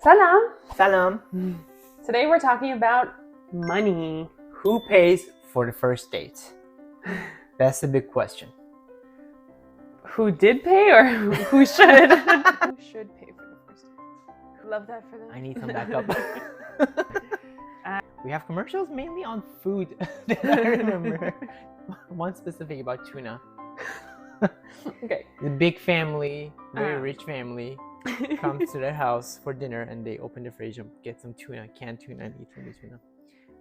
Salam! Salam. Today we're talking about money. Who pays for the first date? That's the big question. Who did pay or who should? Who should pay for the first date? Love that for them. I need some backup. We have commercials mainly on food that I remember. One specific about tuna. Okay. The big family, very rich family, comes to their house for dinner and they open the fridge and get some tuna, canned tuna, and eat from the tuna.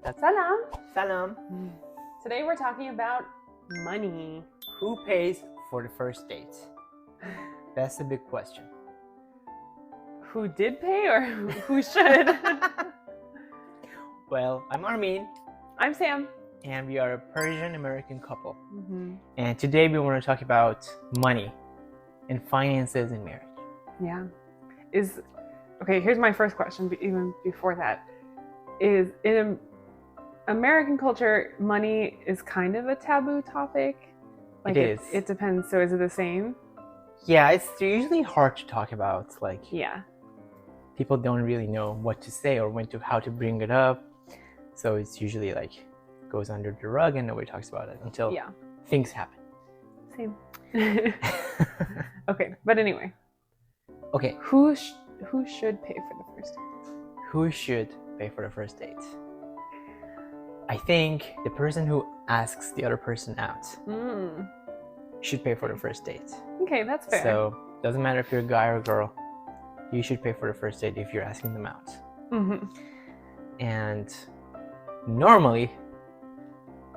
That's Salam! Salam. Today we're talking about money. Who pays for the first date? That's the big question. Who did pay or who should? Well, I'm Armin. I'm Sam. And we are a Persian-American couple. And today we want to talk about money and finances in marriage. Yeah. Okay, here's my first question, but even before that. Is in American culture, money is kind of a taboo topic? Like it is. It depends. So is it the same? Yeah, it's usually hard to talk about. Like, yeah. People don't really know what to say or how to bring it up. So it's usually like goes under the rug and nobody talks about it until things happen. Same. Okay, but anyway. Okay. Who should pay for the first date? Who should pay for the first date? I think the person who asks the other person out should pay for the first date. Okay, that's fair. So doesn't matter if you're a guy or a girl, you should pay for the first date if you're asking them out. And normally,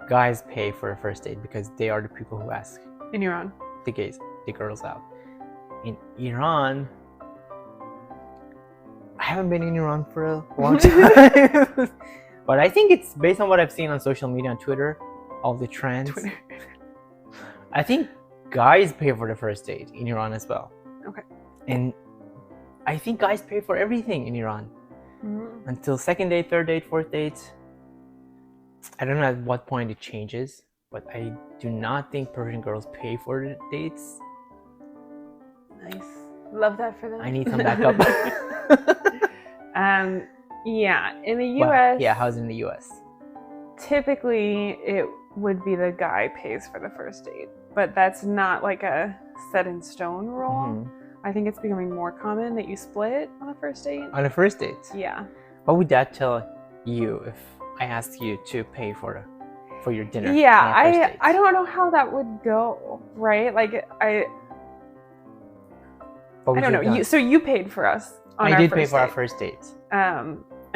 guys pay for a first date because they are the people who ask in Iran the girls out. In Iran, I haven't been in Iran for a long time, but I think it's based on what I've seen on social media, on Twitter, all the trends. I think guys pay for the first date in Iran as well. Okay. And I think guys pay for everything in Iran until second date, third date, fourth date. I don't know at what point it changes, but I do not think Persian girls pay for the dates. Nice. Love that for them. I need some backup. Yeah, in the US. Well, yeah, how's it in the US? Typically, it would be the guy pays for the first date, but that's not like a set in stone rule. I think it's becoming more common that you split on a first date. On a first date? Yeah. What would that tell you if I asked you to pay for your dinner? Yeah, I don't know how that would go, right? Like I don't know. So you paid for us on our first date. I did pay for our first date.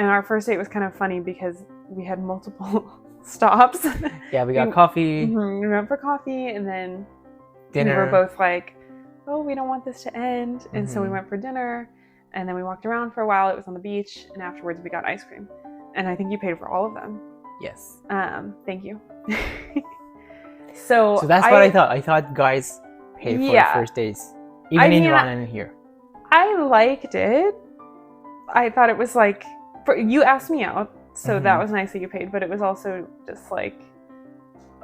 And our first date was kind of funny because we had multiple stops. Yeah, we got coffee. We went for coffee and then dinner. We were both like, oh, we don't want this to end. And so we went for dinner and then we walked around for a while. It was on the beach and afterwards we got ice cream. And I think you paid for all of them. Yes. Thank you. So that's what I thought. I thought guys pay for the first dates. Even in Iran and here. I liked it. I thought it was like, you asked me out, so that was nice that you paid, but it was also just like,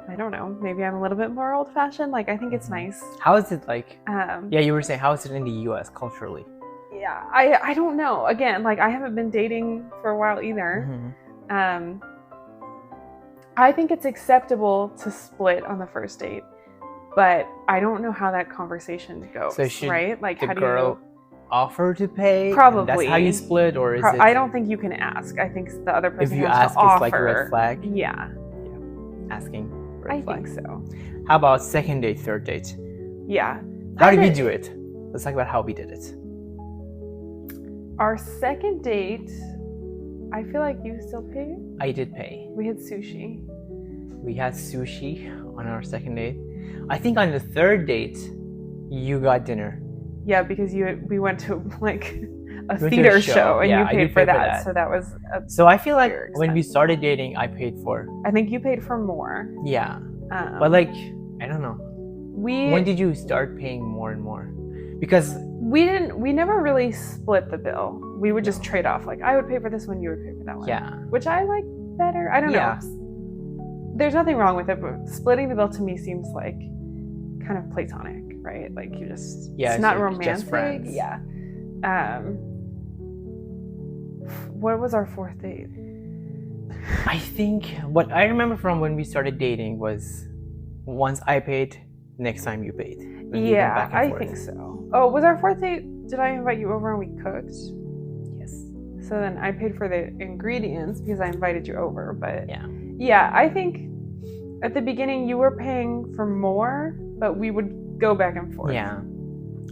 I don't know, maybe I'm a little bit more old-fashioned. Like, I think it's nice. How is it like? Yeah, you were saying, how is it in the US culturally? Yeah, I don't know. Again, like, I haven't been dating for a while either. I think it's acceptable to split on the first date, but I don't know how that conversation goes, right? Like, the how do girl offer to pay? Probably. That's how you split, or is it? I don't think you can ask. I think the other person if you has ask, to offer. it's like a red flag. Yeah. Asking. I think so. How about second date, third date? Yeah. How did we do it? Let's talk about how we did it. Our second date, I feel like you still paid. I did pay. We had sushi. We had sushi on our second date. I think on the third date, you got dinner. Yeah, because we went to like a theater show and you paid for that. So that was so I feel like when we started dating, I paid for. I think you paid for more. Yeah. But like, I don't know. When did you start paying more and more? Because we never really split the bill. We would just trade off. Like, I would pay for this one, you would pay for that one. Yeah. Which I like better. I don't know. There's nothing wrong with it, but splitting the bill to me seems like kind of platonic, right? Like, you just, it's not romantic. Just friends. Yeah. What was our fourth date? I think what I remember from when we started dating was once I paid, next time you paid. And we went Yeah, back and I forth. think so. Oh, was our fourth date? Did I invite you over and we cooked? Yes. So then I paid for the ingredients because I invited you over. But Yeah. I think at the beginning you were paying for more, but we would go back and forth. Yeah.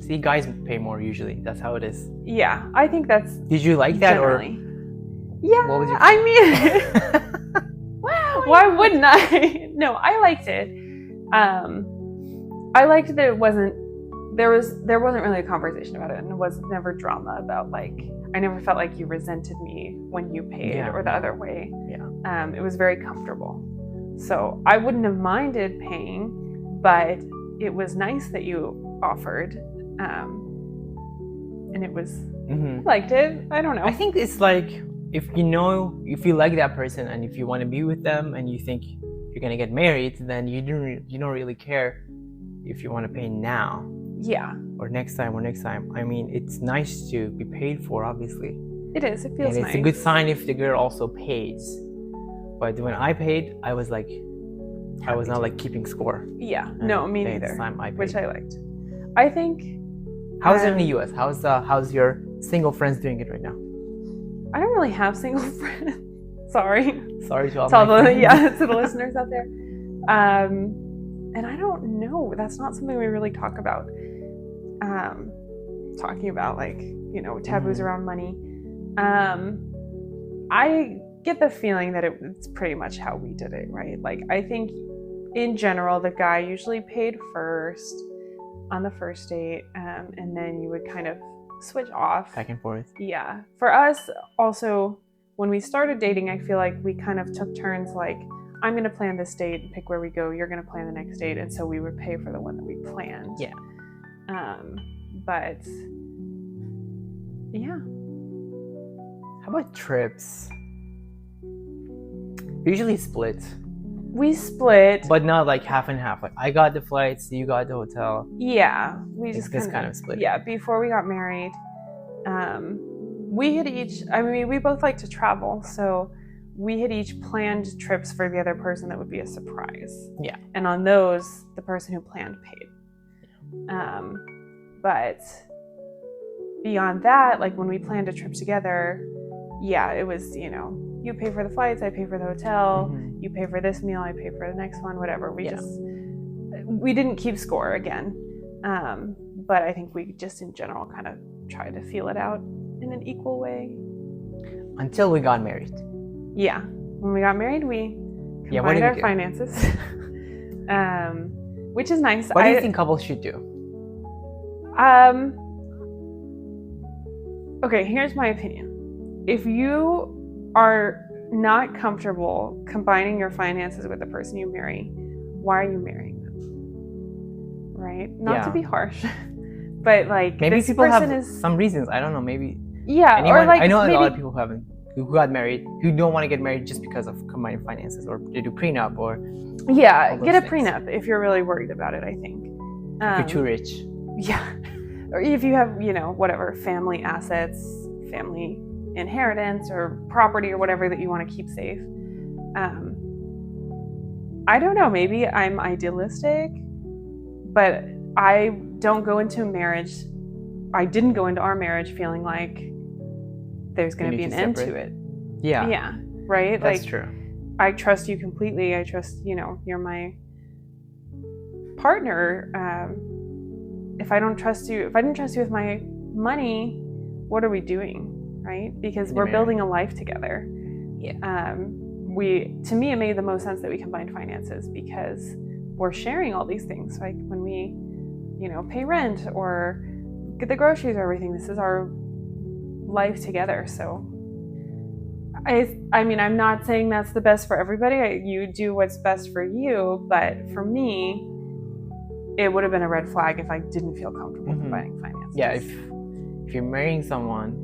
See, guys pay more usually. That's how it is. Yeah, I think that's Did you like that generally. Yeah, what was your I mean, or? why wouldn't I? No, I liked it. I liked that it wasn't. There wasn't really a conversation about it, and it was never drama about like. I never felt like you resented me when you paid or the other way. Yeah. It was very comfortable, so I wouldn't have minded paying, but it was nice that you offered, and it was. I liked it. I don't know. I think it's like if you like that person and if you want to be with them and you think you're gonna get married, then you don't really care if you want to pay now. Yeah. Or next time. I mean, it's nice to be paid for, obviously. It is. It feels and nice. It's a good sign if the girl also pays. But when I paid, I was like, I was not like keeping score. Yeah. No, me neither. Next time I paid. Which I liked. I think. How's it in the U.S.? How's your single friends doing it right now? I don't really have single friends. Sorry. Sorry to all to my friends. to the listeners out there. And I don't know. That's not something we really talk about. Talking about like, taboos around money. I get the feeling that it's pretty much how we did it, right? Like, I think in general, the guy usually paid first on the first date, and then you would kind of switch off. Back and forth. Yeah. For us, also, when we started dating, I feel like we kind of took turns, like, I'm going to plan this date and pick where we go. You're going to plan the next date. And so we would pay for the one that we planned. Yeah. But yeah. How about trips? We usually split. We split. But not like half and half. Like I got the flights, you got the hotel. Yeah. We just kind of split. Yeah. Before we got married, we had we both like to travel. So we had each planned trips for the other person that would be a surprise. Yeah. And on those, the person who planned paid. But beyond that, like when we planned a trip together, yeah, it was, you pay for the flights, I pay for the hotel, you pay for this meal, I pay for the next one, whatever. We didn't keep score again. But I think we just in general kind of tried to feel it out in an equal way. Until we got married. Yeah. When we got married, we combined our finances. Which is nice. What do you think couples should do? Okay, here's my opinion. If you are not comfortable combining your finances with the person you marry, why are you marrying them? Right? Not to be harsh, but like maybe this people person have some reasons. I don't know. Maybe or like I know maybe, a lot of people who got married who don't want to get married just because of combining finances, or they do prenup, or get a prenup if you're really worried about it. I think if you're too rich. Yeah, or if you have whatever family assets, family inheritance, or property, or whatever that you want to keep safe. I don't know. Maybe I'm idealistic, but I don't go into marriage. I didn't go into our marriage feeling like there's going to be an end to it. Yeah. Yeah. Right? That's true. I trust you completely. I trust, you're my partner. If I didn't trust you with my money, what are we doing? Right? Because we're building a life together. Yeah. To me, it made the most sense that we combined finances because we're sharing all these things. Like when we, pay rent or get the groceries or everything, this is our life together. So I mean, I'm not saying that's the best for everybody. You do what's best for you, but for me, it would have been a red flag if I didn't feel comfortable combining finances. Yeah, if you're marrying someone,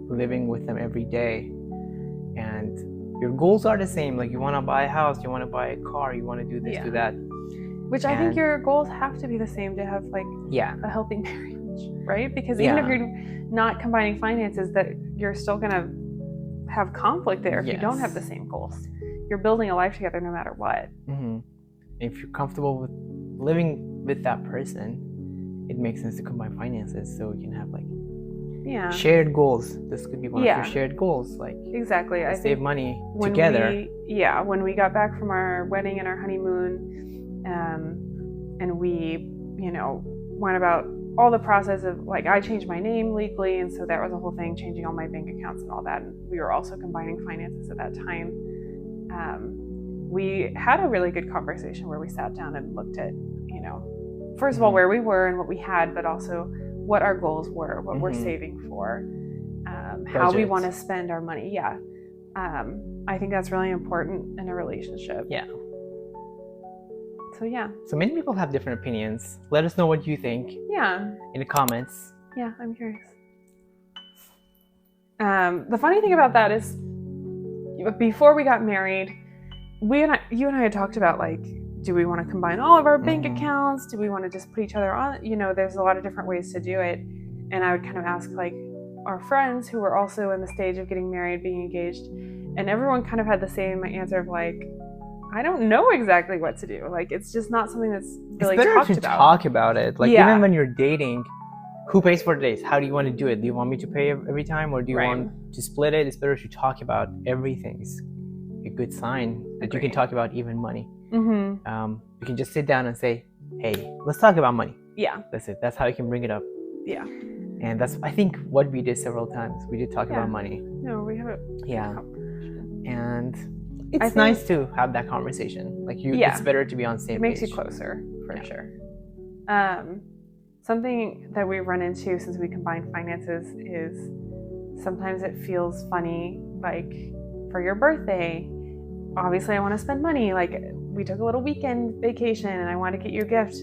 living with them every day, and your goals are the same, like you want to buy a house, you want to buy a car, you want to do this, do that. Which I think your goals have to be the same to have like a healthy marriage, right? Because even if you're not combining finances, that you're still gonna have conflict there if you don't have the same goals. You're building a life together no matter what. If you're comfortable with living with that person, it makes sense to combine finances so you can have like shared goals. This could be one of your shared goals, like exactly. I save money together. When we got back from our wedding and our honeymoon, and we, went about all the process of like I changed my name legally, and so that was a whole thing, changing all my bank accounts and all that. And we were also combining finances at that time. We had a really good conversation where we sat down and looked at, first of all where we were and what we had, but also what our goals were, what we're saving for, how we want to spend our money. I think that's really important in a relationship. So many people have different opinions. Let us know what you think in the comments. I'm curious. The funny thing about that is before we got married, you and I had talked about like, do we want to combine all of our bank accounts? Do we want to just put each other on? There's a lot of different ways to do it. And I would kind of ask like our friends who were also in the stage of getting married, being engaged, and everyone kind of had the same answer of like, I don't know exactly what to do. Like, it's just not something that's really talked about. It's better to talk about it. Like, even when you're dating, who pays for the dates? How do you want to do it? Do you want me to pay every time, or do you want to split it? It's better to talk about everything. It's a good sign that you can talk about even money. You can just sit down and say, hey, let's talk about money. That's it. That's how you can bring it up. And that's, I think, what we did several times. We did talk about money. No, we have it. And it's nice to have that conversation. Like, it's better to be on the same page. It makes you closer, for sure. Something that we run into since we combine finances is sometimes it feels funny, like for your birthday, obviously I want to spend money. Like, we took a little weekend vacation and I want to get you a gift.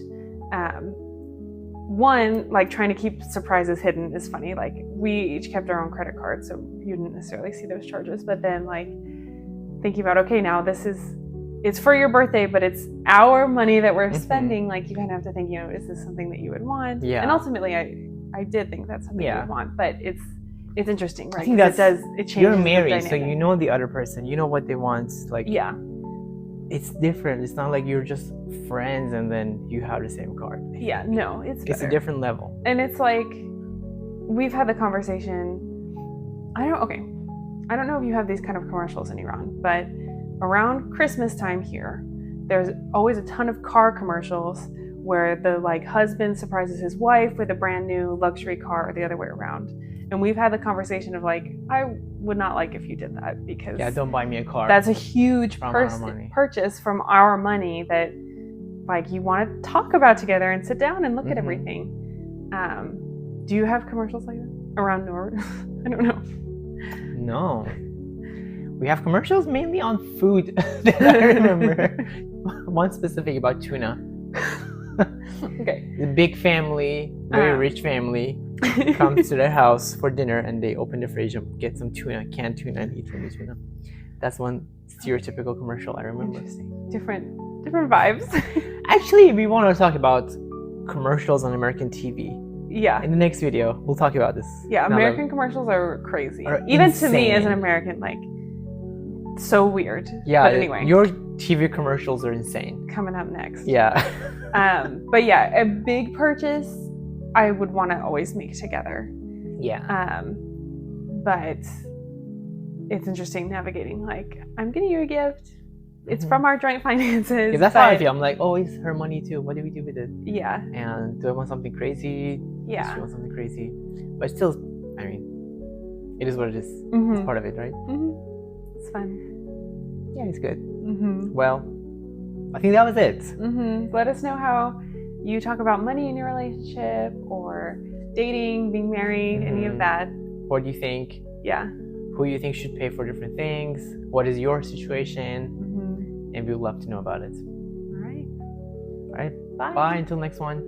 One, like trying to keep surprises hidden is funny. Like, we each kept our own credit cards, so you didn't necessarily see those charges. But then like thinking about, okay, now it's for your birthday, but it's our money that we're spending. Like, you kind of have to think, is this something that you would want? And ultimately I did think that's something you would want, but it's interesting, right? I think it changes. You're married, so you know the other person, you know what they want. Like, it's different. It's not like you're just friends and then you have the same card. No, it's a different level. And it's like, we've had the conversation. I don't know if you have these kind of commercials in Iran, but around Christmas time here, there's always a ton of car commercials where the like husband surprises his wife with a brand new luxury car, or the other way around. And we've had the conversation of like, I would not like if you did that, because don't buy me a car. That's a huge purchase from our money that like you want to talk about together and sit down and look at everything. Do you have commercials like that around Nord? I don't know. No. We have commercials mainly on food that I remember. One specific about tuna. The big family, very rich family, comes to their house for dinner and they open the fridge and get some tuna, canned tuna, and eat from the tuna. That's one stereotypical commercial I remember. Interesting. Different vibes. Actually, we want to talk about commercials on American TV. In the next video, we'll talk about this. American commercials are crazy. Even insane. To me as an American, like, so weird. But anyway. Your TV commercials are insane. Coming up next. But a big purchase I would want to always make together. But it's interesting navigating, like, I'm getting you a gift. It's from our joint finances. That's how I feel. I'm like, oh, it's her money too. What do we do with it? And do I want something crazy? Does she want something crazy? But still, I mean, it is what it is. It's part of it, right? It's fun. It's good. Well, I think that was it. Let us know how you talk about money in your relationship, or dating, being married, any of that. What do you think? Who you think should pay for different things? What is your situation? And we would love to know about it. All right. Bye. Bye until next one.